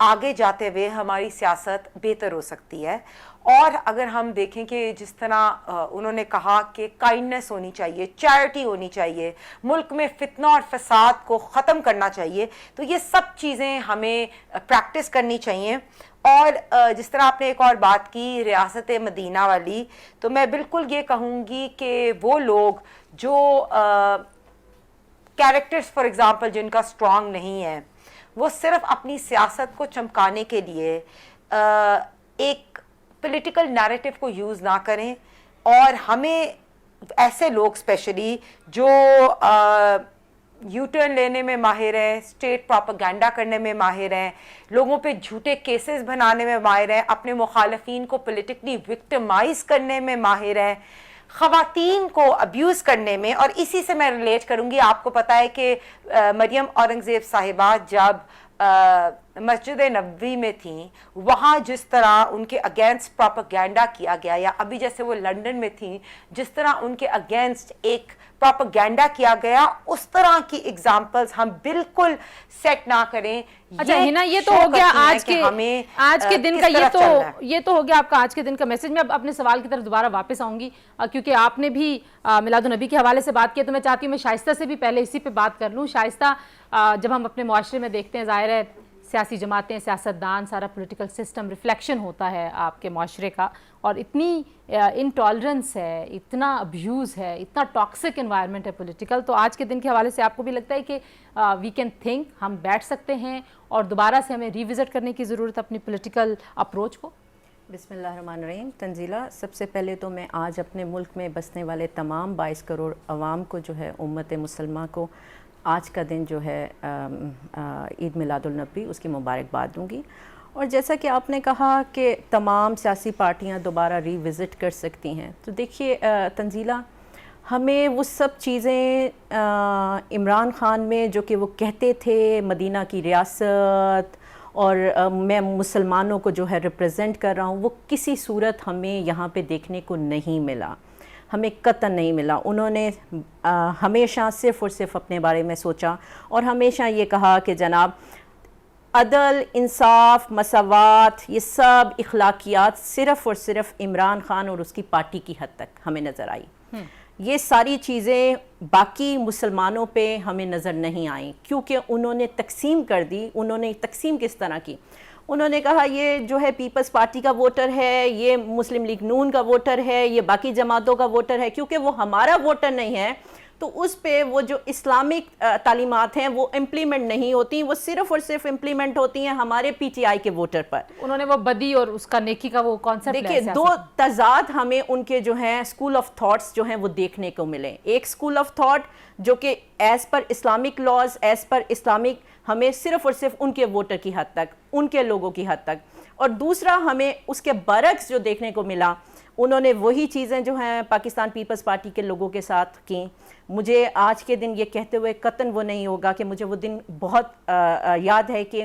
آگے جاتے ہوئے ہماری سیاست بہتر ہو سکتی ہے. اور اگر ہم دیکھیں کہ جس طرح انہوں نے کہا کہ کائنڈنس ہونی چاہیے, چیریٹی ہونی چاہیے, ملک میں فتنہ اور فساد کو ختم کرنا چاہیے, تو یہ سب چیزیں ہمیں پریکٹس کرنی چاہیے. اور جس طرح آپ نے ایک اور بات کی ریاست مدینہ والی, تو میں بالکل یہ کہوں گی کہ وہ لوگ جو کیریکٹرز فار ایگزامپل جن کا اسٹرانگ نہیں ہے, وہ صرف اپنی سیاست کو چمکانے کے لیے ایک پولیٹیکل نیریٹو کو یوز نہ کریں. اور ہمیں ایسے لوگ اسپیشلی جو یو ٹرن لینے میں ماہر ہیں, اسٹیٹ پروپیگنڈا کرنے میں ماہر ہیں, لوگوں پہ جھوٹے کیسز بنانے میں ماہر ہیں, اپنے مخالفین کو پولیٹیکلی وکٹمائز کرنے میں ماہر ہیں, خواتین کو ابیوز کرنے میں. اور اسی سے میں ریلیٹ کروں گی, آپ کو پتہ ہے کہ مریم اورنگزیب صاحبہ جب مسجد نبوی میں تھیں, وہاں جس طرح ان کے اگینسٹ پروپیگنڈا کیا گیا, یا ابھی جیسے وہ لنڈن میں تھیں جس طرح ان کے اگینسٹ ایک پروپیگنڈا کیا گیا, اس طرح کی ایگزامپلز ہم بالکل سیٹ نہ کریں. اچھا ہنا, یہ تو ہو گیا آج کے دن کا, یہ تو ہو گیا آپ کا آج کے دن کا میسج. میں اب اپنے سوال کی طرف دوبارہ واپس آؤں گی, کیونکہ آپ نے بھی میلاد النبی کے حوالے سے بات کی, تو میں چاہتی ہوں میں شائستہ سے بھی پہلے اسی پہ بات کر لوں. شائستہ, جب ہم اپنے معاشرے میں دیکھتے ہیں, ظاہر ہے سیاسی جماعتیں, سیاستدان, سارا پولیٹیکل سسٹم ریفلیکشن ہوتا ہے آپ کے معاشرے کا, اور اتنی انٹالرنس ہے, اتنا ابیوز ہے, اتنا ٹاکسک انوائرمنٹ ہے پولیٹیکل. تو آج کے دن کے حوالے سے آپ کو بھی لگتا ہے کہ وی کین تھنک, ہم بیٹھ سکتے ہیں اور دوبارہ سے ہمیں ریوزٹ کرنے کی ضرورت اپنی پولیٹیکل اپروچ کو؟ بسم اللہ الرحمن الرحیم. تنزیلہ, سب سے پہلے تو میں آج اپنے ملک میں بسنے والے تمام 22 کروڑ عوام کو جو ہے, امت مسلمہ کو آج کا دن جو ہے عید میلاد النبی, اس کی مبارکباد دوں گی. اور جیسا کہ آپ نے کہا کہ تمام سیاسی پارٹیاں دوبارہ ری وزٹ کر سکتی ہیں, تو دیکھیے تنزیلہ, ہمیں وہ سب چیزیں عمران خان میں جو کہ وہ کہتے تھے مدینہ کی ریاست اور میں مسلمانوں کو جو ہے ریپرزینٹ کر رہا ہوں, وہ کسی صورت ہمیں یہاں پہ دیکھنے کو نہیں ملا, ہمیں قطعاً نہیں ملا. انہوں نے ہمیشہ صرف اور صرف اپنے بارے میں سوچا, اور ہمیشہ یہ کہا کہ جناب عدل, انصاف, مساوات, یہ سب اخلاقیات صرف اور صرف عمران خان اور اس کی پارٹی کی حد تک ہمیں نظر آئی. یہ ساری چیزیں باقی مسلمانوں پہ ہمیں نظر نہیں آئیں, کیونکہ انہوں نے تقسیم کر دی. انہوں نے تقسیم کس طرح کی؟ انہوں نے کہا یہ جو ہے پیپلز پارٹی کا ووٹر ہے, یہ مسلم لیگ نون کا ووٹر ہے, یہ باقی جماعتوں کا ووٹر ہے. کیونکہ وہ ہمارا ووٹر نہیں ہے تو اس پہ وہ جو اسلامک تعلیمات ہیں وہ امپلیمنٹ نہیں ہوتی, وہ صرف اور صرف امپلیمنٹ ہوتی ہیں ہمارے پی ٹی آئی کے ووٹر پر. انہوں نے وہ بدی اور اس کا نیکی کا وہ کانسیپٹ, دیکھیے دو تضاد ہمیں ان کے جو ہیں اسکول آف تھاٹس جو ہیں وہ دیکھنے کو ملے. ایک اسکول آف تھاٹ جو کہ as per Islamic laws, as per Islamic, ہمیں صرف اور صرف ان کے ووٹر کی حد تک, ان کے لوگوں کی حد تک. اور دوسرا ہمیں اس کے برعکس جو دیکھنے کو ملا, انہوں نے وہی چیزیں جو ہیں پاکستان پیپلز پارٹی کے لوگوں کے ساتھ کیں. مجھے آج کے دن یہ کہتے ہوئے قطعاً وہ نہیں ہوگا کہ مجھے وہ دن بہت یاد ہے کہ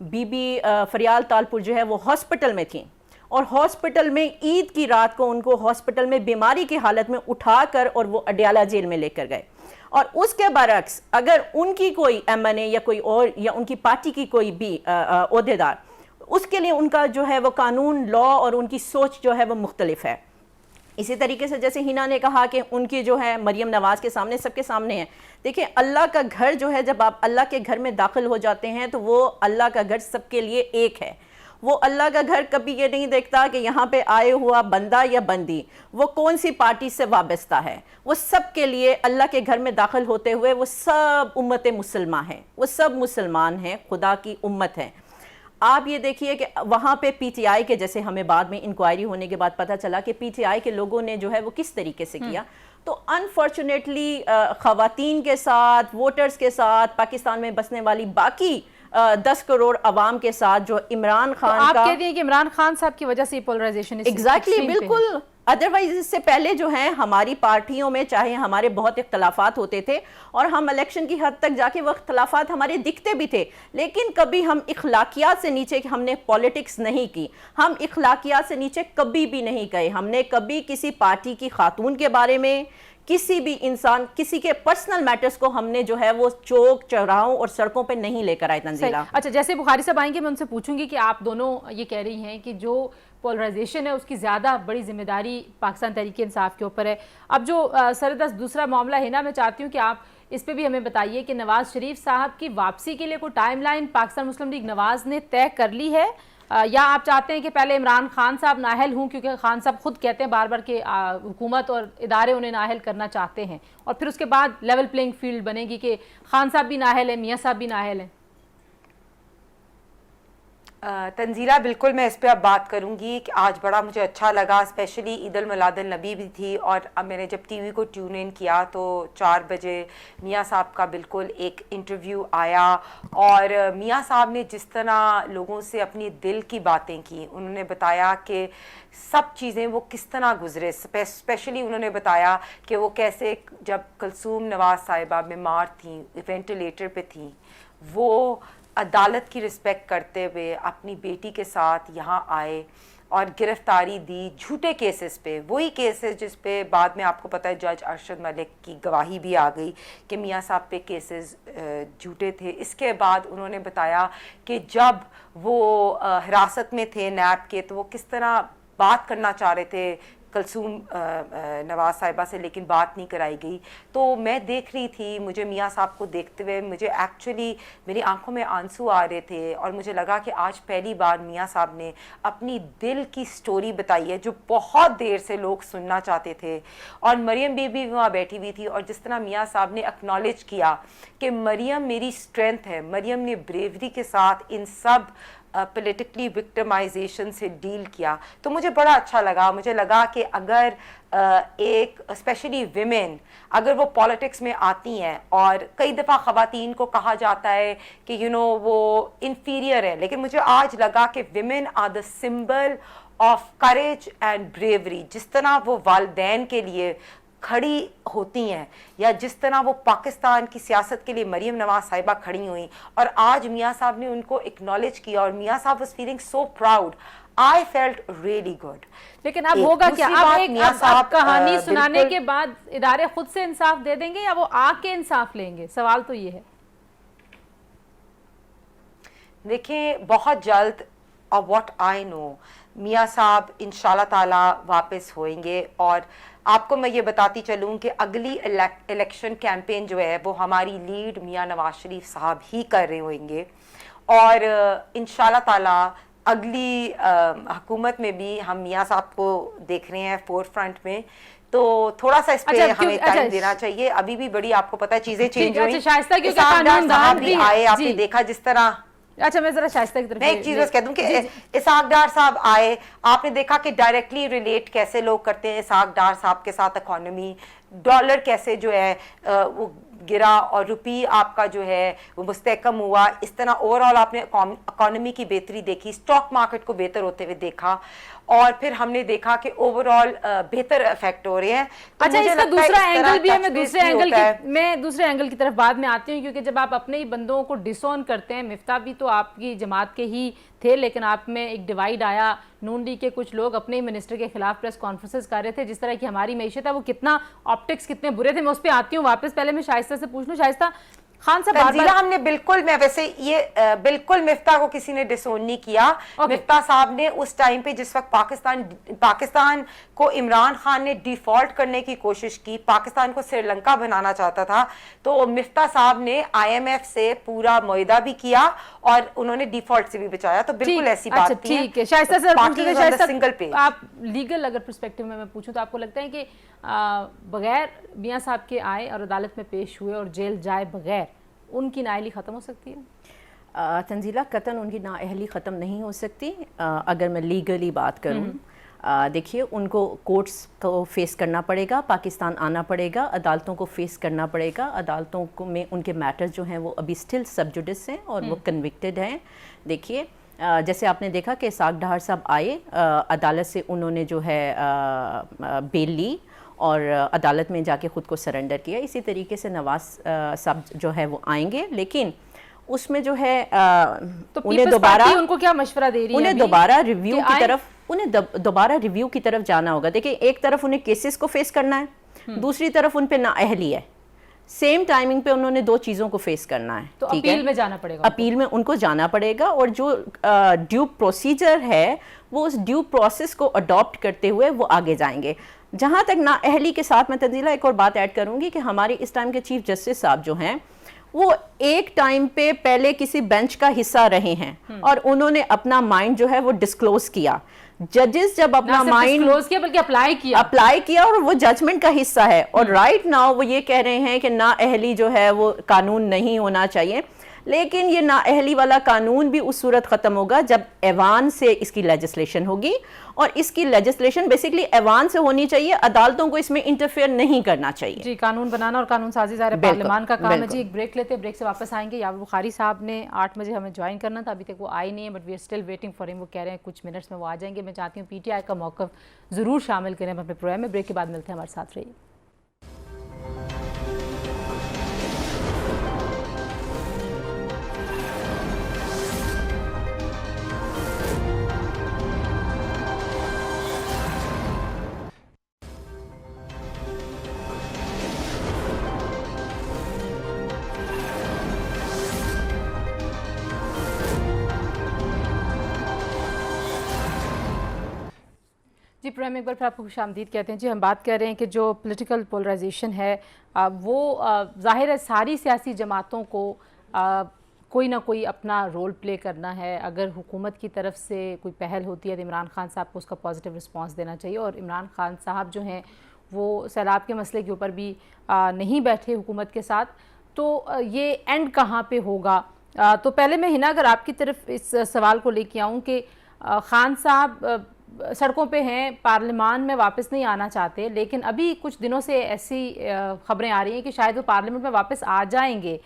بی بی فریال تالپور جو ہے وہ ہاسپٹل میں تھیں, اور ہاسپٹل میں عید کی رات کو ان کو ہاسپٹل میں بیماری کی حالت میں اٹھا کر اور وہ اڈیالہ جیل میں لے کر گئے. اور اس کے برعکس اگر ان کی کوئی ایم این اے یا کوئی اور یا ان کی پارٹی کی کوئی بھی عہدیدار, اس کے لیے ان کا جو ہے وہ قانون, لا اور ان کی سوچ جو ہے وہ مختلف ہے. اسی طریقے سے جیسے ہنا نے کہا کہ ان کی جو ہے مریم نواز کے سامنے, سب کے سامنے ہے. دیکھیں اللہ کا گھر جو ہے, جب آپ اللہ کے گھر میں داخل ہو جاتے ہیں تو وہ اللہ کا گھر سب کے لیے ایک ہے. وہ اللہ کا گھر کبھی یہ نہیں دیکھتا کہ یہاں پہ آئے ہوا بندہ یا بندی وہ کون سی پارٹی سے وابستہ ہے. وہ سب کے لیے اللہ کے گھر میں داخل ہوتے ہوئے وہ سب امت مسلمہ ہیں, وہ سب مسلمان ہیں, خدا کی امت ہے. آپ یہ دیکھیے کہ وہاں پہ پی ٹی آئی کے, جیسے ہمیں بعد میں انکوائری ہونے کے بعد پتہ چلا کہ پی ٹی آئی کے لوگوں نے جو ہے وہ کس طریقے سے کیا, تو انفارچونیٹلی خواتین کے ساتھ, ووٹرز کے ساتھ, پاکستان میں بسنے والی باقی 10 کروڑ عوام کے ساتھ جو عمران خان کا, آپ کہہ دیں کہ عمران خان صاحب کی وجہ سے پولرائزیشن ایگزیکٹلی بالکل. ادروائز اس سے پہلے جو ہیں ہماری پارٹیوں میں چاہے ہمارے بہت اختلافات ہوتے تھے, اور ہم الیکشن کی حد تک جا کے وہ اختلافات ہمارے دکھتے بھی تھے, لیکن کبھی ہم اخلاقیات سے نیچے ہم نے پولیٹکس نہیں کی, ہم اخلاقیات سے نیچے کبھی بھی نہیں گئے. ہم نے کبھی کسی پارٹی کی خاتون کے بارے میں, کسی بھی انسان کسی کے پرسنل میٹرز کو ہم نے جو ہے وہ چوک چوراہوں اور سڑکوں پہ نہیں لے کر آئے تنزیلہ. اچھا جیسے بخاری صاحب آئیں گے میں ان سے پوچھوں گی کہ آپ دونوں یہ کہہ رہی ہیں کہ جو پولرائزیشن ہے اس کی زیادہ بڑی ذمہ داری پاکستان تحریک انصاف کے اوپر ہے. اب جو سردست دوسرا معاملہ ہے نا، میں چاہتی ہوں کہ آپ اس پہ بھی ہمیں بتائیے کہ نواز شریف صاحب کی واپسی کے لیے کوئی ٹائم لائن پاکستان مسلم لیگ نواز نے طے کر لی ہے، یا آپ چاہتے ہیں کہ پہلے عمران خان صاحب نااہل ہوں، کیونکہ خان صاحب خود کہتے ہیں بار بار کہ حکومت اور ادارے انہیں نااہل کرنا چاہتے ہیں، اور پھر اس کے بعد لیول پلینگ فیلڈ بنے گی کہ خان صاحب بھی نااہل ہیں، میاں صاحب بھی نااہل ہیں؟ تنزیلہ بالکل میں اس پہ اب بات کروں گی کہ آج بڑا مجھے اچھا لگا، اسپیشلی عید الملاد النبی بھی تھی، اور اب میں نے جب ٹی وی کو ٹیون ان کیا تو 4 بجے میاں صاحب کا بالکل ایک انٹرویو آیا، اور میاں صاحب نے جس طرح لوگوں سے اپنی دل کی باتیں کی، انہوں نے بتایا کہ سب چیزیں وہ کس طرح گزرے، اسپیشلی انہوں نے بتایا کہ وہ کیسے جب کلثوم نواز صاحبہ بیمار تھیں، وینٹیلیٹر پہ تھیں، وہ عدالت کی رسپیکٹ کرتے ہوئے اپنی بیٹی کے ساتھ یہاں آئے اور گرفتاری دی جھوٹے کیسز پہ، وہی کیسز جس پہ بعد میں آپ کو پتہ ہے جج ارشد ملک کی گواہی بھی آ گئی کہ میاں صاحب پہ کیسز جھوٹے تھے. اس کے بعد انہوں نے بتایا کہ جب وہ حراست میں تھے نیب کے تو وہ کس طرح بات کرنا چاہ رہے تھے کلثوم نواز صاحبہ سے، لیکن بات نہیں کرائی گئی. تو میں دیکھ رہی تھی، مجھے میاں صاحب کو دیکھتے ہوئے مجھے ایکچولی میری آنکھوں میں آنسو آ رہے تھے، اور مجھے لگا کہ آج پہلی بار میاں صاحب نے اپنی دل کی سٹوری بتائی ہے جو بہت دیر سے لوگ سننا چاہتے تھے. اور مریم بی بھی وہاں بیٹھی ہوئی تھی، اور جس طرح میاں صاحب نے اکنالج کیا کہ مریم میری اسٹرینتھ ہے، مریم نے بریوری کے ساتھ ان سب پولیٹیکلی وکٹمائزیشن سے ڈیل کیا، تو مجھے بڑا اچھا لگا. مجھے لگا کہ اگر ایک اسپیشلی ویمن اگر وہ پالیٹکس میں آتی ہیں، اور کئی دفعہ خواتین کو کہا جاتا ہے کہ وہ انفیریئر ہے، لیکن مجھے آج لگا کہ women are the symbol of courage and bravery. جس طرح وہ والدین کے لیے کھڑی ہوتی ہیں، یا جس طرح وہ پاکستان کی سیاست کے لیے مریم نواز صاحبہ کھڑی ہوئیں، اور آج میاں صاحب نے ان کو اکنالج کیا، اور میاں صاحب was feeling so proud. I felt really good. لیکن اب ہوگا کیا، اب کہانی سنانے کے بعد ادارے خود سے انصاف دے دیں گے یا وہ آ کے انصاف لیں گے؟ سوال تو یہ ہے. دیکھیں بہت جلد what I know میاں صاحب انشاءاللہ تعالیٰ واپس ہوئیں گے، اور آپ کو میں یہ بتاتی چلوں کہ اگلی الیکشن کیمپین جو ہے وہ ہماری لیڈ میاں نواز شریف صاحب ہی کر رہے ہوئیں گے، اور انشاءاللہ تعالیٰ اگلی حکومت میں بھی ہم میاں صاحب کو دیکھ رہے ہیں فور فرنٹ میں. تو تھوڑا سا اس پہ ہمیں ٹائم دینا چاہیے، ابھی بھی بڑی آپ کو پتہ ہے چیزیں چینج ہوئی. اسحاق ڈار صاحب بھی آئے، آپ نے دیکھا جس طرح. اچھا میں ذرا شائستہ کی طرف میں ایک چیز بس کہہ دوں کہ اسحاق ڈار صاحب آئے، آپ نے دیکھا کہ ڈائریکٹلی ریلیٹ کیسے لوگ کرتے ہیں اسحاق ڈار صاحب کے ساتھ اکانومی، ڈالر کیسے جو ہے وہ گرا اور روپی آپ کا جو ہے وہ مستحکم ہوا. اس طرح اوور آل آپ نے اکانومی کی بہتری دیکھی، اسٹاک مارکیٹ کو بہتر ہوتے ہوئے دیکھا، اور پھر ہم نے دیکھا کہ اوور آل بہتر افیکٹ ہو رہے ہیں. اچھا اس کا دوسرا اینگل بھی ہے، میں دوسرے اینگل کی طرف بعد میں آتی ہوں، کیونکہ جب آپ اپنے ہی بندوں کو ڈس آن کرتے ہیں، مفتاح بھی تو آپ کی جماعت کے ہی تھے، لیکن آپ میں ایک ڈیوائیڈ آیا، نون لیگ کے کچھ لوگ اپنے ہی منسٹر کے خلاف پریس کانفرنسز کر رہے تھے، جس طرح کی ہماری معیشت ہے وہ کتنا آپٹکس کتنے برے تھے. میں اس پہ آتی ہوں واپس، پہلے میں شائستہ سے پوچھ لوں. شائستہ خان صاحب تنزیلہ ہم نے بالکل، میں ویسے یہ بالکل مفتاح کو کسی نے ڈسون نہیں کیا. مفتاح صاحب نے اس ٹائم پہ جس وقت پاکستان کو عمران خان نے ڈیفالٹ کرنے کی کوشش کی، پاکستان کو سری لنکا بنانا چاہتا تھا، تو مفتاح صاحب نے IMF سے پورا معاہدہ بھی کیا اور انہوں نے ڈیفالٹ سے بھی بچایا. تو بالکل ایسی بات نہیں ہے. ٹھیک ہے شائستہ سر، آپ لیگل اگر پرسپیکٹیو میں پوچھوں تو آپ کو لگتا ہے کہ بغیر میاں صاحب کے آئے اور عدالت میں پیش ہوئے اور جیل جائے بغیر ان کی نااہلی ختم ہو سکتی ہے؟ تنزیلہ قطعاً ان کی نااہلی ختم نہیں ہو سکتی. اگر میں لیگلی بات کروں، دیکھیے ان کو کورٹس کو فیس کرنا پڑے گا، پاکستان آنا پڑے گا، عدالتوں کو فیس کرنا پڑے گا. عدالتوں کو میں ان کے میٹرز جو ہیں وہ ابھی سٹل سب جوڈس ہیں اور وہ کنوکٹڈ ہیں. دیکھیے جیسے آپ نے دیکھا کہ اسحاق ڈار صاحب آئے، عدالت سے انہوں نے جو ہے بیل لی اور عدالت میں جا کے خود کو سرنڈر کیا. اسی طریقے سے نواز صاحب جو ہے وہ آئیں گے، لیکن اس میں جو ہے انہیں دوبارہ ریویو کی طرف جانا ہوگا. دیکھیں ایک طرف انہیں کیسز کو فیس کرنا ہے، دوسری طرف ان پہ نااہلی ہے، سیم ٹائمنگ پہ انہوں نے دو چیزوں کو فیس کرنا ہے. تو اپیل میں جانا پڑے گا، اپیل میں ان کو جانا پڑے گا، اور جو ڈیو پروسیجر ہے وہ اس ڈیو پروسیس کو اڈاپٹ کرتے ہوئے وہ آگے جائیں گے. جہاں تک نااہلی کے ساتھ میں تنزیلہ ایک اور بات ایڈ کروں گی کہ ہمارے اس ٹائم کے چیف جسٹس صاحب جو ہیں وہ ایک ٹائم پہ پہلے کسی بینچ کا حصہ رہے ہیں اور انہوں نے اپنا مائنڈ جو ہے وہ ڈسکلوز کیا. ججز جب اپنا مائنڈ ڈسکلوز کیا بلکہ اپلائی کیا اور وہ ججمنٹ کا حصہ ہے، اور رائٹ ناؤ وہ یہ کہہ رہے ہیں کہ نااہلی جو ہے وہ قانون نہیں ہونا چاہیے. لیکن یہ نااہلی والا قانون بھی اس صورت ختم ہوگا جب ایوان سے اس کی لیجسلیشن ہوگی، اور اس کی لیجسلیشن بیسیکلی ایوان سے ہونی چاہیے، عدالتوں کو اس میں انٹرفیئر نہیں کرنا چاہیے. جی، قانون بنانا اور قانون سازی ظاہر پارلیمان کا کام ہے. جی ایک بریک لیتے ہیں، بریک سے واپس آئیں گے. یاور بخاری صاحب نے 8 بجے ہمیں جوائن کرنا تھا، ابھی تک وہ آئی نہیں ہے، but we are still waiting for ہم. وہ کہہ رہے ہیں کچھ منٹس میں وہ آ جائیں گے. میں چاہتی ہوں پی ٹی آئی کا موقف ضرور شامل کریں اپنے پروگرام میں. بریک کے بعد ملتے ہیں، ہمارے ساتھ رہیے. جی پروگرام میں ایک بار پھر آپ کو خوش آمدید کہتے ہیں. جی ہم بات کر رہے ہیں کہ جو پولیٹیکل پولرائزیشن ہے وہ ظاہر ہے ساری سیاسی جماعتوں کو کوئی نہ کوئی اپنا رول پلے کرنا ہے. اگر حکومت کی طرف سے کوئی پہل ہوتی ہے تو عمران خان صاحب کو اس کا پازیٹیو رسپانس دینا چاہیے. اور عمران خان صاحب جو ہیں وہ سیلاب کے مسئلے کے اوپر بھی نہیں بیٹھے حکومت کے ساتھ. تو یہ اینڈ کہاں پہ ہوگا؟ تو پہلے میں ہنا اگر آپ کی طرف اس سوال کو لے کے آؤں کہ خان صاحب سڑکوں پہ ہیں، پارلیمان میں واپس نہیں آنا چاہتے، لیکن ابھی کچھ دنوں سے ایسی خبریں آ رہی ہیں کہ شاید وہ پارلیمنٹ میں واپس آ جائیں گے.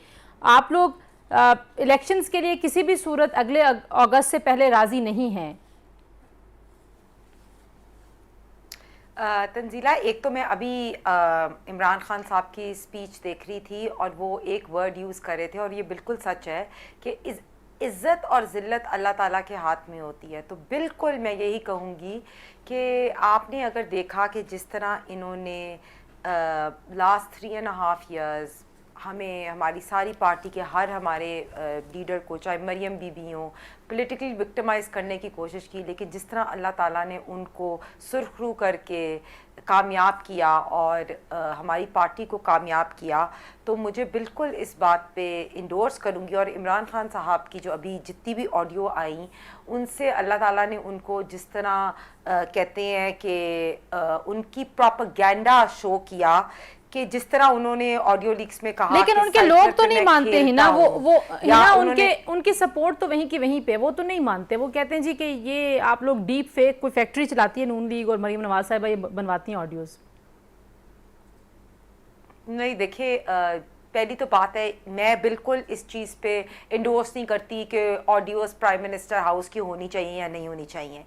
آپ لوگ الیکشنز کے لیے کسی بھی صورت اگلے اگست سے پہلے راضی نہیں ہیں؟ تنزیلہ، ایک تو میں ابھی عمران خان صاحب کی اسپیچ دیکھ رہی تھی اور وہ ایک ورڈ یوز کر رہے تھے اور یہ بالکل سچ ہے کہ عزت اور ذلت اللہ تعالیٰ کے ہاتھ میں ہوتی ہے. تو بالکل میں یہی کہوں گی کہ آپ نے اگر دیکھا کہ جس طرح انہوں نے لاسٹ 3.5 ایئرز ہمیں ہماری ساری پارٹی کے ہمارے لیڈر کو، چاہے مریم بی بی ہوں، پولیٹیکلی وکٹمائز کرنے کی کوشش کی، لیکن جس طرح اللہ تعالیٰ نے ان کو سرخ رو کر کے کامیاب کیا اور ہماری پارٹی کو کامیاب کیا، تو مجھے بالکل اس بات پہ انڈورس کروں گی. اور عمران خان صاحب کی جو ابھی جتنی بھی آڈیو آئیں ان سے اللہ تعالیٰ نے ان کو جس طرح کہتے ہیں کہ ان کی پروپیگینڈا شو کیا، کہ جس طرح انہوں نے آڈیو لیکس میں کہا، لیکن ان کے لوگ تو نہیں مانتے ہیں نا، وہ ان کی سپورٹ تو وہیں کی وہیں پہ، وہ تو نہیں مانتے. وہ کہتے ہیں جی کہ یہ آپ لوگ ڈیپ فیک کوئی فیکٹری چلاتی ہے نون لیگ اور مریم نواز صاحبہ یہ بنواتی ہیں آڈیوز. نہیں دیکھیں، پہلی تو بات ہے میں بالکل اس چیز پہ انڈورس نہیں کرتی کہ آڈیوز پرائم منسٹر ہاؤس کی ہونی چاہیے یا نہیں ہونی چاہیے.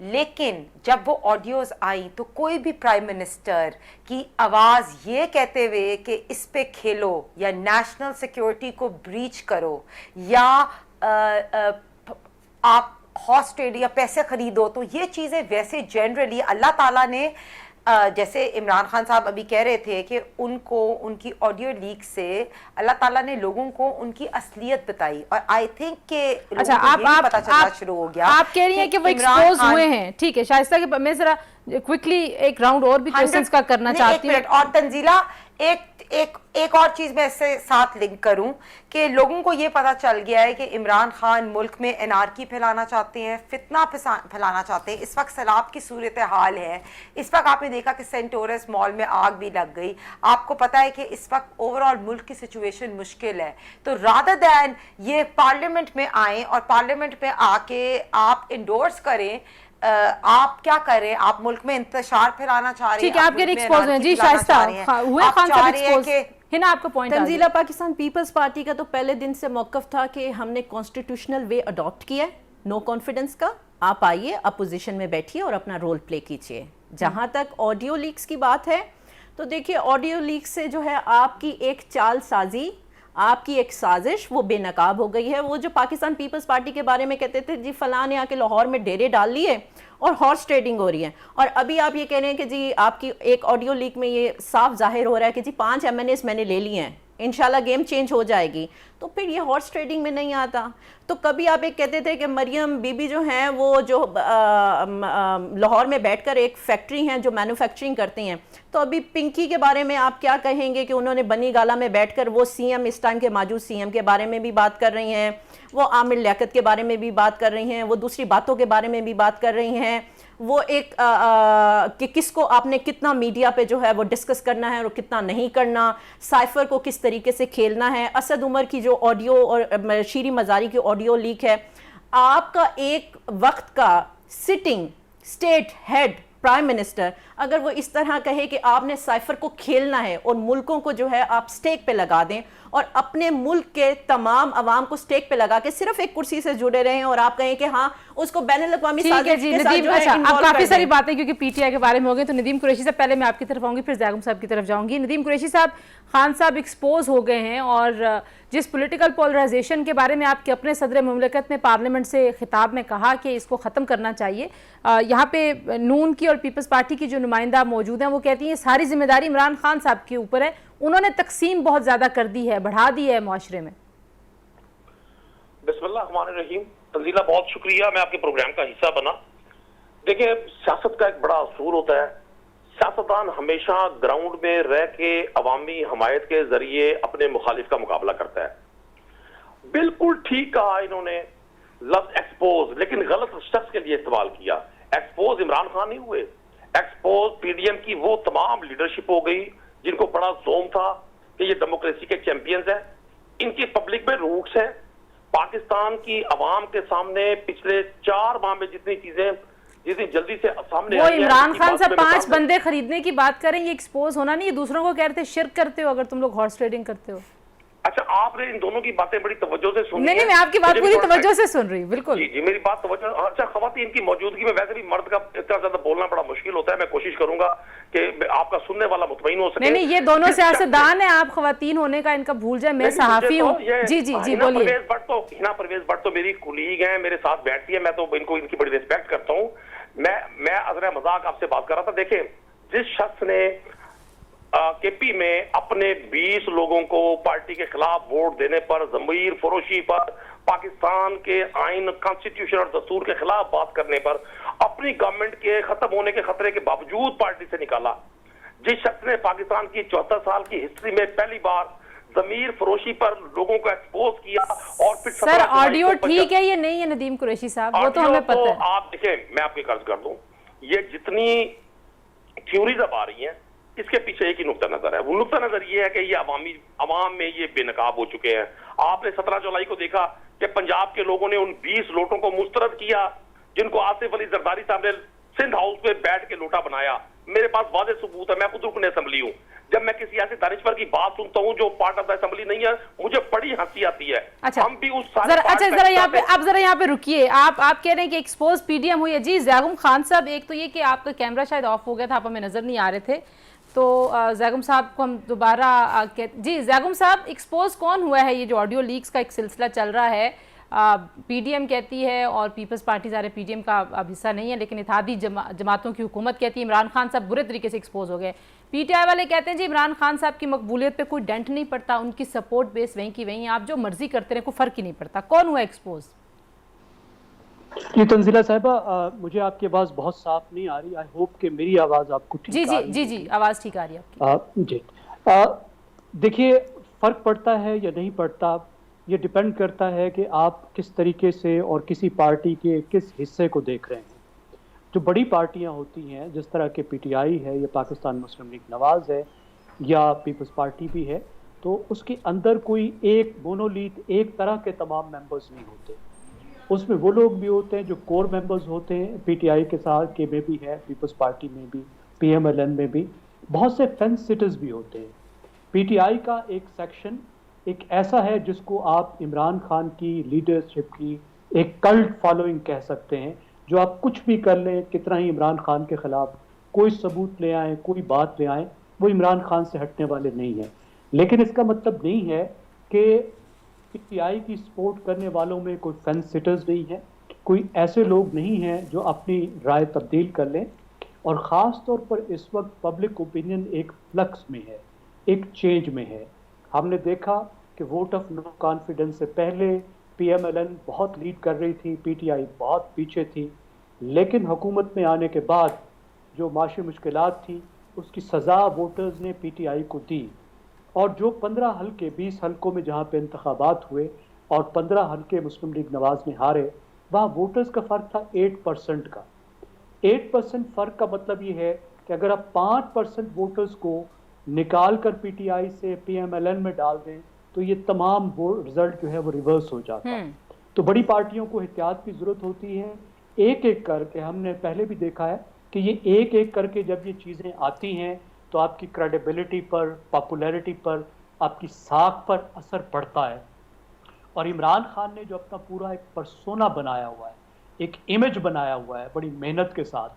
لیکن جب وہ آڈیوز آئیں تو کوئی بھی پرائم منسٹر کی آواز یہ کہتے ہوئے کہ اس پہ کھیلو یا نیشنل سیکیورٹی کو بریچ کرو یا آپ ہاسٹیج یا پیسے خریدو، تو یہ چیزیں ویسے جنرلی اللہ تعالیٰ نے جیسے عمران خان صاحب ابھی کہہ رہے تھے کہ ان کو ان کی آڈیو لیک سے اللہ تعالیٰ نے لوگوں کو ان کی اصلیت بتائی، اور آئی تھنک کہ اچھا آپ پتہ چلنا شروع ہو گیا. آپ کہہ رہی ہیں کہ وہ ایکسپوز ہوئے ہیں. ٹھیک ہے شائستہ کہ میں ذرا کوئکلی ایک راؤنڈ اور بھی کوسچنز کا کرنا چاہتی ہوں. اور تنزیلہ ایک اور چیز میں اس سے ساتھ لنک کروں کہ لوگوں کو یہ پتا چل گیا ہے کہ عمران خان ملک میں انارکی پھیلانا چاہتے ہیں، فتنہ پھیلانا چاہتے ہیں. اس وقت سیلاب کی صورتحال ہے. اس وقت آپ نے دیکھا کہ سینٹ ٹورس مال میں آگ بھی لگ گئی. آپ کو پتا ہے کہ اس وقت اوور آل ملک کی سچویشن مشکل ہے. تو رادر دین یہ پارلیمنٹ میں آئیں اور پارلیمنٹ میں آ کے آپ انڈورس کریں، آپ کیا کر رہے ہیں؟ آپ ملک میں انتشار پھیلانا چاہ رہے ہیں. ٹھیک ہے آپ کے ایکسپوز ہیں. جی شائستہ ہوئے خان صاحب ایکسپوز ہنا آپ کا پوائنٹ. تنزیلہ، پاکستان پیپلز پارٹی کا تو پہلے دن سے موقف تھا کہ ہم نے کانسٹیٹیوشنل وے اڈاپٹ کیا ہے، نو کانفیڈنس کا. آپ آئیے، اپوزیشن میں بیٹھیے اور اپنا رول پلے کیجیے. جہاں تک آڈیو لیکس کی بات ہے تو دیکھیے آڈیو لیک سے جو ہے آپ کی ایک چال سازی آپ کی ایک سازش وہ بے نقاب ہو گئی ہے. وہ جو پاکستان پیپلز پارٹی کے بارے میں کہتے تھے جی فلاں نے آ کے لاہور میں ڈیرے ڈال لیے اور ہارس ٹریڈنگ ہو رہی ہے, اور ابھی آپ یہ کہہ رہے ہیں کہ جی آپ کی ایک آڈیو لیک میں یہ صاف ظاہر ہو رہا ہے کہ جی 5 MNAs میں نے لے لیے ہیں, انشاءاللہ گیم چینج ہو جائے گی. تو پھر یہ ہارس ٹریڈنگ میں نہیں آتا. تو کبھی آپ ایک کہتے تھے کہ مریم بی بی جو ہیں وہ جو لاہور میں بیٹھ کر ایک فیکٹری ہیں جو مینوفیکچرنگ کرتی ہیں, تو ابھی پنکی کے بارے میں آپ کیا کہیں گے کہ انہوں نے بنی گالا میں بیٹھ کر وہ سی ایم اس ٹائم کے موجود سی ایم کے بارے میں بھی بات کر رہی ہیں, وہ عامر لیاقت کے بارے میں بھی بات کر رہی ہیں, وہ دوسری باتوں کے بارے میں بھی بات کر رہی ہیں, وہ ایک کہ کس کو آپ نے کتنا میڈیا پہ جو ہے وہ ڈسکس کرنا ہے اور کتنا نہیں کرنا, سائفر کو کس طریقے سے کھیلنا ہے. اسد عمر کی جو آڈیو اور شیریں مزاری کی آڈیو لیک ہے, آپ کا ایک وقت کا sitting state head prime minister اگر وہ اس طرح کہے کہ آپ نے سائفر کو کھیلنا ہے اور ملکوں کو جو ہے آپ سٹیک پہ لگا دیں اور اپنے ملک کے تمام عوام کو سٹیک پہ لگا کے صرف ایک کرسی سے جڑے رہیں اور آپ کہیں کہ ہاں اس کو بین الاقوامی سازش کے ساتھ جو ہے اب کافی ساری باتیں کیونکہ پی ٹی آئی کے بارے میں ہو گئی, تو ندیم قریشی صاحب پہلے میں آپ کی طرف آؤں گی پھر زیغم صاحب کی طرف جاؤں گی. ندیم قریشی صاحب, خان صاحب ایکسپوز ہو گئے ہیں اور جس پولیٹیکل پولرائزیشن کے بارے میں آپ کے اپنے صدر مملکت نے پارلیمنٹ سے خطاب میں کہا کہ اس کو ختم کرنا چاہیے, یہاں پہ نون کی اور پیپلز پارٹی کی جو نمائندہ موجود ہیں وہ کہتی ہیں ساری ذمہ داری عمران خان صاحب کے اوپر ہے, انہوں نے تقسیم بہت زیادہ کر دی ہے, بڑھا دی ہے معاشرے میں. بسم اللہ الرحمن الرحیم. تنزیلہ بہت شکریہ, میں آپ کے پروگرام کا حصہ بنا. دیکھیں سیاست کا ایک بڑا اصول ہوتا ہے, سیاستدان ہمیشہ گراؤنڈ میں رہ کے عوامی حمایت کے ذریعے اپنے مخالف کا مقابلہ کرتا ہے. بالکل ٹھیک کہا انہوں نے لفظ ایکسپوز, لیکن غلط شخص کے لیے استعمال کیا. ایکسپوز عمران خان نہیں ہوئے, ایکسپوز پی ڈی ایم کی وہ تمام لیڈرشپ ہو گئی جن کو بڑا زوم تھا کہ یہ ڈیموکریسی کے چیمپئنز ہیں, ان کی پبلک میں روٹس ہیں. پاکستان کی عوام کے سامنے پچھلے 4 ماہ میں جتنی چیزیں جتنی جلدی سے سامنے وہ عمران خان صاحب 5 بندے خریدنے کی بات کریں, یہ ایکسپوز ہونا نہیں, یہ دوسروں کو کہہ رہے تھے شرک کرتے ہو اگر تم لوگ ہارس ٹریڈنگ کرتے ہو. اچھا آپ نے ان دونوں کی باتیں بڑی توجہ سے سنی. نہیں میں آپ کی بات پوری توجہ سے سن رہی ہوں. بالکل جی میری بات توجہ. اچھا خواتین کی موجودگی میں ویسے بھی مرد کا اتنا زیادہ بولنا بڑا مشکل ہوتا ہے, میں کوشش کروں گا کہ آپ کا سننے والا مطمئن ہو سکے. نہیں یہ دونوں سیاستدان ہیں, آپ خواتین ہونے کا ان کا بھول جائیں, میں صحافی ہوں. جی جی جی بولیے. ہنا پرویز بٹ تو میری کولیگ ہیں, میرے ساتھ بیٹھتی ہے, میں تو ان کو ان کی بڑی ریسپیکٹ کرتا ہوں. میں اگر مذاق آپ سے بات کر رہا تھا. دیکھیں جس شخص نے کے پی میں اپنے 20 لوگوں کو پارٹی کے خلاف ووٹ دینے پر, ضمیر فروشی پر, پاکستان کے آئین کانسٹیٹیوشن اور دستور کے خلاف بات کرنے پر, اپنی گورنمنٹ کے ختم ہونے کے خطرے کے باوجود پارٹی سے نکالا, جس شخص نے پاکستان کی 74 سال کی ہسٹری میں پہلی بار ضمیر فروشی پر لوگوں کو ایکسپوز کیا اور پھر سر آڈیو ٹھیک ہے یہ نہیں ہے ندیم قریشی صاحب, وہ تو ہمیں پتہ ہے. آپ دیکھیں میں آپ کی عرض کر دوں, یہ جتنی تھیوریز اب آ رہی ہیں اس کے پیچھے ایک ہی نقطہ نظر ہے. وہ نقطہ نظر یہ ہے کہ یہ عوام میں یہ بے نقاب ہو چکے ہیں. آپ نے 17 جولائی کو دیکھا کہ پنجاب کے لوگوں نے ان 20 لوٹوں کو مسترد کیا جن کو آصف علی زرداری صاحب نے سندھ ہاؤس میں بیٹھ کے لوٹا بنایا. میرے پاس واضح ثبوت ہے, میں خود رکن اسمبلی ہوں. جب میں کسی ایسے دانشور کی بات سنتا ہوں جو پارٹ آف دا اسمبلی نہیں ہے, مجھے بڑی ہنسی آتی ہے. ہم بھی اس ذرا یہاں پہ رکیے, آپ کہہ رہے ہیں کہ ایکسپوز پی ڈی ایم ہوئی ہے. جی زیغم خان صاحب, ایک تو یہ کہ آپ کا کیمرہ شاید آف ہو گیا تھا, آپ ہمیں نظر نہیں آ رہے تھے, تو زیغم صاحب کو ہم دوبارہ جی زیغم صاحب ایکسپوز کون ہوا ہے؟ یہ جو آڈیو لیکس کا ایک سلسلہ چل رہا ہے, پی ڈی ایم کہتی ہے اور پیپلز پارٹی ظاہر پی ڈی ایم کا اب حصہ نہیں ہے لیکن اتحادی جماعتوں کی حکومت کہتی ہے عمران خان صاحب برے طریقے سے ایکسپوز ہو گئے. پی ٹی آئی والے کہتے ہیں جی عمران خان صاحب کی مقبولیت پہ کوئی ڈینٹ نہیں پڑتا, ان کی سپورٹ بیس وہیں کی وہیں, آپ جو مرضی کرتے رہیں کوئی فرق ہی نہیں پڑتا. کون ہوا ایکسپوز؟ جی تنزیلہ صاحبہ, مجھے آپ کی آواز بہت صاف نہیں آ رہی. آئی ہوپ کہ میری آواز آپ کو ٹھیک آ رہی ہے. جی آواز ٹھیک آ رہی ہے آپ کی. جی دیکھیے فرق پڑتا ہے یا نہیں پڑتا, یہ ڈیپینڈ کرتا ہے کہ آپ کس طریقے سے اور کسی پارٹی کے کس حصے کو دیکھ رہے ہیں. جو بڑی پارٹیاں ہوتی ہیں جس طرح کے پی ٹی آئی ہے یا پاکستان مسلم لیگ نواز ہے یا پیپلز پارٹی بھی ہے, تو اس کے اندر کوئی ایک مونولیت ایک طرح کے تمام ممبرز نہیں ہوتے. اس میں وہ لوگ بھی ہوتے ہیں جو کور ممبرز ہوتے ہیں, پی ٹی آئی کے ساتھ کے میں بھی ہے, پیپلز پارٹی میں بھی, پی ایم ایل این میں بھی, بہت سے فینس سٹرز بھی ہوتے ہیں. پی ٹی آئی کا ایک سیکشن ایک ایسا ہے جس کو آپ عمران خان کی لیڈرشپ کی ایک کلٹ فالوئنگ کہہ سکتے ہیں, جو آپ کچھ بھی کر لیں, کتنا ہی عمران خان کے خلاف کوئی ثبوت لے آئیں, کوئی بات لے آئیں, وہ عمران خان سے ہٹنے والے نہیں ہیں. لیکن اس کا مطلب نہیں ہے کہ PTI کی سپورٹ کرنے والوں میں کوئی فینس سٹرز نہیں ہیں, کوئی ایسے لوگ نہیں ہیں جو اپنی رائے تبدیل کر لیں, اور خاص طور پر اس وقت پبلک اوپینین ایک فلکس میں ہے, ایک چینج میں ہے. ہم نے دیکھا کہ ووٹ آف نو کانفیڈنس سے پہلے PMLN بہت لیڈ کر رہی تھی, PTI بہت پیچھے تھی, لیکن حکومت میں آنے کے بعد جو معاشی مشکلات تھی اس کی سزا ووٹرز نے PTI کو دی, اور جو 15 حلقے 20 حلقوں میں جہاں پہ انتخابات ہوئے اور 15 حلقے مسلم لیگ نواز نے ہارے, وہاں ووٹرز کا فرق تھا 8% کا. 8% فرق کا مطلب یہ ہے کہ اگر آپ 5% ووٹرز کو نکال کر PTI سے PMLN میں ڈال دیں تو یہ تمام رزلٹ جو ہے وہ ریورس ہو جاتا ہے. تو بڑی پارٹیوں کو احتیاط کی ضرورت ہوتی ہے, ایک ایک کر کے. ہم نے پہلے بھی دیکھا ہے کہ یہ ایک ایک کر کے جب یہ چیزیں آتی ہیں تو آپ کی کریڈیبلٹی پر, پاپولیرٹی پر, آپ کی ساکھ پر اثر پڑتا ہے. اور عمران خان نے جو اپنا پورا ایک پرسونا بنایا ہوا ہے, ایک امیج بنایا ہوا ہے بڑی محنت کے ساتھ,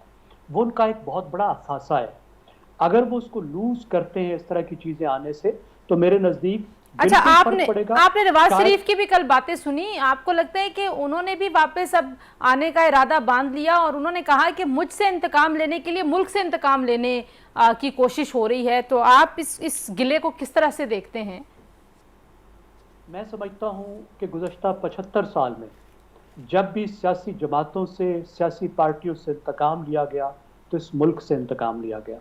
وہ ان کا ایک بہت بڑا اثاثہ ہے. اگر وہ اس کو لوز کرتے ہیں اس طرح کی چیزیں آنے سے تو میرے نزدیک اچھا, آپ نے نواز شریف کی بھی کل باتیں سنی, آپ کو لگتا ہے کہ انہوں نے بھی واپس اب آنے کا ارادہ باندھ لیا اور انہوں نے کہا کہ مجھ سے انتقام لینے کے لیے ملک سے انتقام لینے کی کوشش ہو رہی ہے, تو آپ اس گلے کو کس طرح سے دیکھتے ہیں؟ میں سمجھتا ہوں کہ گزشتہ 75 سال میں جب بھی سیاسی جماعتوں سے, سیاسی پارٹیوں سے انتقام لیا گیا تو اس ملک سے انتقام لیا گیا,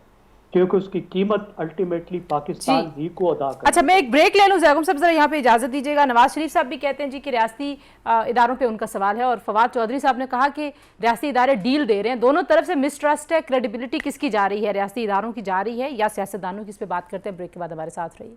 کیونکہ اس کی قیمت الٹیمیٹلی پاکستان ہی کو ادا کرتا ہے. اچھا, میں ایک بریک لے لوں زیغم صاحب, ذرا یہاں پہ اجازت دیجیے گا. نواز شریف صاحب بھی کہتے ہیں جی کہ ریاستی اداروں پہ ان کا سوال ہے, اور فواد چودھری صاحب نے کہا کہ ریاستی ادارے ڈیل دے رہے ہیں. دونوں طرف سے مسٹرسٹ ہے, کریڈیبلٹی کس کی جا رہی ہے, ریاستی اداروں کی جا رہی ہے یا سیاستدانوں کی؟ اس پہ بات کرتے ہیں, بریک کے بعد ہمارے ساتھ رہیے.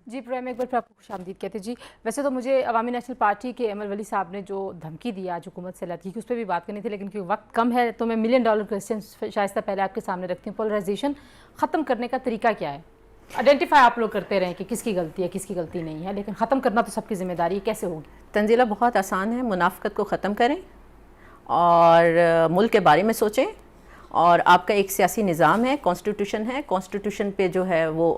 جی پروگرام میں ایک بار پھر آپ کو خوش آمدید کہتے. جی ویسے تو مجھے عوامی نیشنل پارٹی کے ایمل ولی صاحب نے جو دھمکی دی آج حکومت سے لڑکی کی, اس پہ بھی بات کرنی تھی, لیکن کیونکہ وقت کم ہے تو میں $1 ملین کوسچن شائستہ پہلے آپ کے سامنے رکھتی ہوں. پولرائزیشن ختم کرنے کا طریقہ کیا ہے؟ آئیڈینٹیفائی آپ لوگ کرتے رہیں کہ کس کی غلطی ہے کس کی غلطی نہیں ہے, لیکن ختم کرنا تو سب کی ذمہ داری ہے, کیسے ہوگی؟ تنزیلہ بہت آسان ہے, منافقت کو ختم کریں اور ملک کے بارے میں سوچیں, اور آپ کا ایک سیاسی نظام ہے, کانسٹیٹیوشن ہے, کانسٹیٹیوشن پہ جو ہے وہ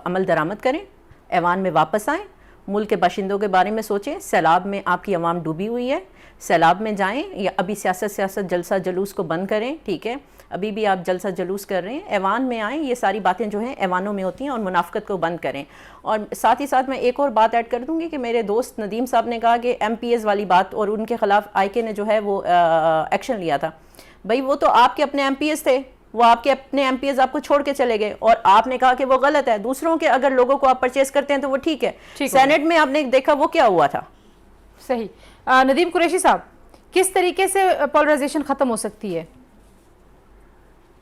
عمل درآمد کریں, ایوان میں واپس آئیں, ملک کے باشندوں کے بارے میں سوچیں. سیلاب میں آپ کی عوام ڈوبی ہوئی ہے, سیلاب میں جائیں, یا ابھی سیاست جلسہ جلوس کو بند کریں, ٹھیک ہے, ابھی بھی آپ جلسہ جلوس کر رہے ہیں, ایوان میں آئیں, یہ ساری باتیں جو ہیں ایوانوں میں ہوتی ہیں, اور منافقت کو بند کریں. اور ساتھ ہی ساتھ میں ایک اور بات ایڈ کر دوں گی کہ میرے دوست ندیم صاحب نے کہا کہ MPs والی بات, اور ان کے خلاف IK نے جو ہے وہ ایکشن لیا تھا. بھائی وہ تو آپ کے اپنے MPs تھے, وہ آپ کے اپنے MPs آپ کو چھوڑ کے چلے گئے, اور آپ نے کہا کہ وہ غلط ہے. دوسروں کے اگر لوگوں کو آپ پرچیز کرتے ہیں تو وہ ٹھیک ہے. سینٹ میں آپ نے دیکھا وہ کیا ہوا تھا. صحیح. ندیم قریشی صاحب, کس طریقے سے پولرائزیشن ختم ہو سکتی ہے؟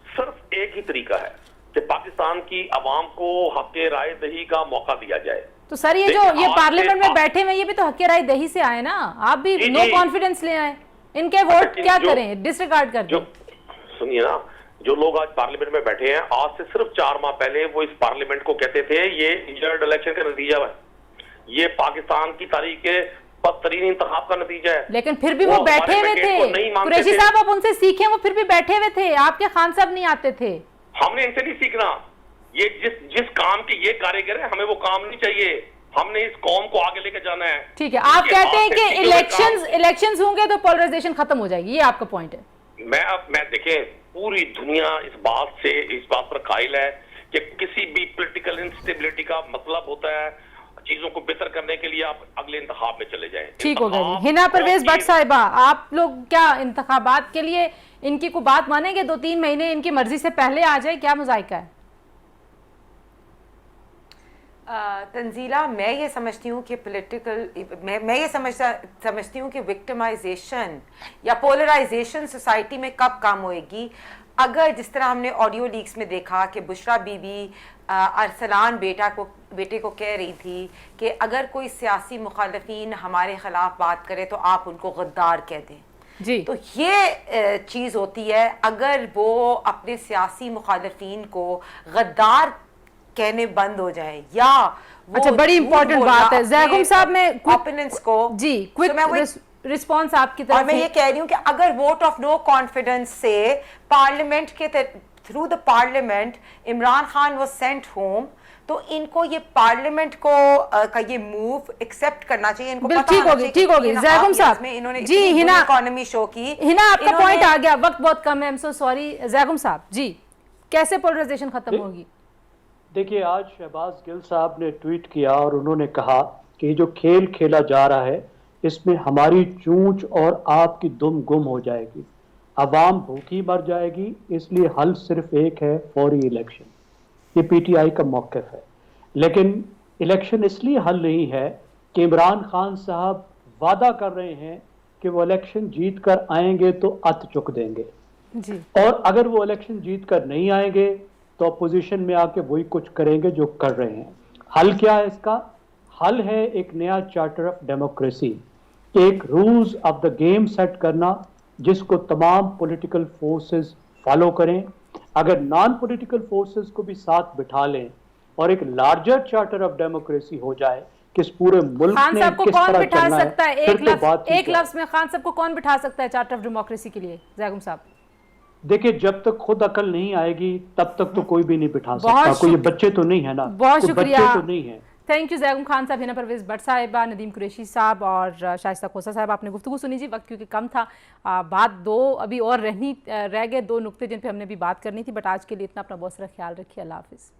صرف ایک ہی طریقہ ہے کہ پاکستان کی عوام کو حق رائے دہی کا موقع دیا جائے. تو سر یہ پارلیمنٹ میں بیٹھے ہوئے, یہ بھی تو حق رائے دہی سے آئے نا, آپ بھی نو کانفیڈنس لے آئے, ان کے ووٹ کیا کریں, ڈس ریگارڈ کر دیں. سنیے نا, جو لوگ آج پارلیمنٹ میں بیٹھے ہیں, آج سے صرف 4 ماہ پہلے وہ اس پارلیمنٹ کو کہتے تھے یہ انجرڈ الیکشن کا نتیجہ ہے, یہ پاکستان کی تاریخ کے بدترین انتخاب کا نتیجہ ہے. لیکن پھر بھی وہ بیٹھے ہوئے تھے. قریشی صاحب آپ ان سے سیکھیں, وہ پھر بھی بیٹھے ہوئے تھے, آپ کے خان صاحب نہیں آتے تھے. ہم نے ان سے نہیں سیکھنا, یہ جس کام کے یہ کاریگر ہے, ہمیں وہ کام نہیں چاہیے, ہم نے اس قوم کو آگے لے کے جانا ہے. ٹھیک ہے, آپ کہتے ہیں کہ الیکشنز ہوں گے تو پولرائزیشن ختم ہو جائے گی, یہ آپ کا پوائنٹ ہے. میں دیکھیں, پوری دنیا اس بات پر قائل ہے کہ کسی بھی پولیٹیکل انسٹیبلٹی کا مطلب ہوتا ہے چیزوں کو بہتر کرنے کے لیے آپ اگلے انتخاب میں چلے جائیں. ٹھیک ہو گیا جی. ہنا پرویز بٹ صاحبہ, آپ لوگ کیا انتخابات کے لیے ان کی کوئی بات مانیں گے 2-3 مہینے ان کی مرضی سے پہلے آ جائے, کیا مذائقہ ہے؟ تنزیلہ, میں یہ سمجھتی ہوں کہ میں یہ سمجھتی ہوں کہ وکٹمائزیشن یا پولرائزیشن سوسائٹی میں کب کم ہوئے گی, اگر جس طرح ہم نے آڈیو لیکس میں دیکھا کہ بشرا بی بی ارسلان بیٹے کو کہہ رہی تھی کہ اگر کوئی سیاسی مخالفین ہمارے خلاف بات کرے تو آپ ان کو غدار کہہ دیں. جی تو یہ چیز ہوتی ہے. اگر وہ اپنے سیاسی مخالفین کو غدار کہنے بند ہو جائیں یا اچھا بڑی امپورٹنٹ بات ہے زیغم صاحب میں اوپوننٹس کو جی کوئک رسپانس آپ کی طرف اور میں یہ کہہ رہی ہوں کہ اگر ووٹ آف نو کانفیڈنس سے پارلیمنٹ کے through the parliament Imran Khan was sent home تو ان کو یہ پارلیمنٹ کو کا یہ موو ایکسپٹ کرنا چاہیے. ان کو پتہ ہونا چاہیے ٹھیک ہوگی زیغم صاحب انہوں نے جی ہنا اکانومی شو کی. ہنا آپ کا پوائنٹ آ گیا, وقت بہت کم ہے, ایم سو سوری. زیغم صاحب جی کیسے پولرائزیشن ختم ہوگی؟ دیکھیے آج شہباز گل صاحب نے ٹویٹ کیا اور انہوں نے کہا کہ یہ جو کھیل کھیلا جا رہا ہے اس میں ہماری چونچ اور آپ کی دم گم ہو جائے گی, عوام بھوکی مر جائے گی, اس لیے حل صرف ایک ہے, فوری الیکشن. یہ پی ٹی آئی کا موقف ہے. لیکن الیکشن اس لیے حل نہیں ہے کہ عمران خان صاحب وعدہ کر رہے ہیں کہ وہ الیکشن جیت کر آئیں گے تو ات چک دیں گے جی, اور اگر وہ الیکشن جیت کر نہیں آئیں گے تو اپوزیشن میں آ کے وہی کچھ کریں گے جو کر رہے ہیں. حل کیا ہے اس کا؟ حل ہے ایک نیا چارٹر آف ڈیموکریسی, ایک rules of the game set کرنا جس کو تمام پولیٹیکل فورسز فالو کریں. اگر نان پولیٹیکل فورسز کو بھی ساتھ بٹھا لیں اور ایک لارجر چارٹر آف ڈیموکریسی ہو جائے کہ اس پورے ملک خان نے صاحب کو کس کون طرح بٹھا چلنا ہے, سکتا ہے پھر تو بات ایک لفظ میں خان صاحب کو کون بٹھا سکتا ہے چارٹر آف ڈیموکریسی کے لیے زیغم صاحب؟ دیکھیں جب تک خود عقل نہیں آئے گی تب تک تو کوئی بھی نہیں بٹھا سکتا. کوئی بچے تو نہیں ہے نا, بہت کوئی شکریہ, بچے تو نہیں ہیں. تھینک یو زیغم خان صاحب, ہنا پرویز بٹ صاحبہ, ندیم قریشی صاحب اور شائستہ کھوسہ صاحب. آپ نے گفتگو سنی جی, وقت کیونکہ کم تھا, بات دو ابھی اور رہ گئے, دو نقطے جن پہ ہم نے بھی بات کرنی تھی, بٹ آج کے لیے اتنا. اپنا بہت سارا خیال رکھیے, اللہ حافظ.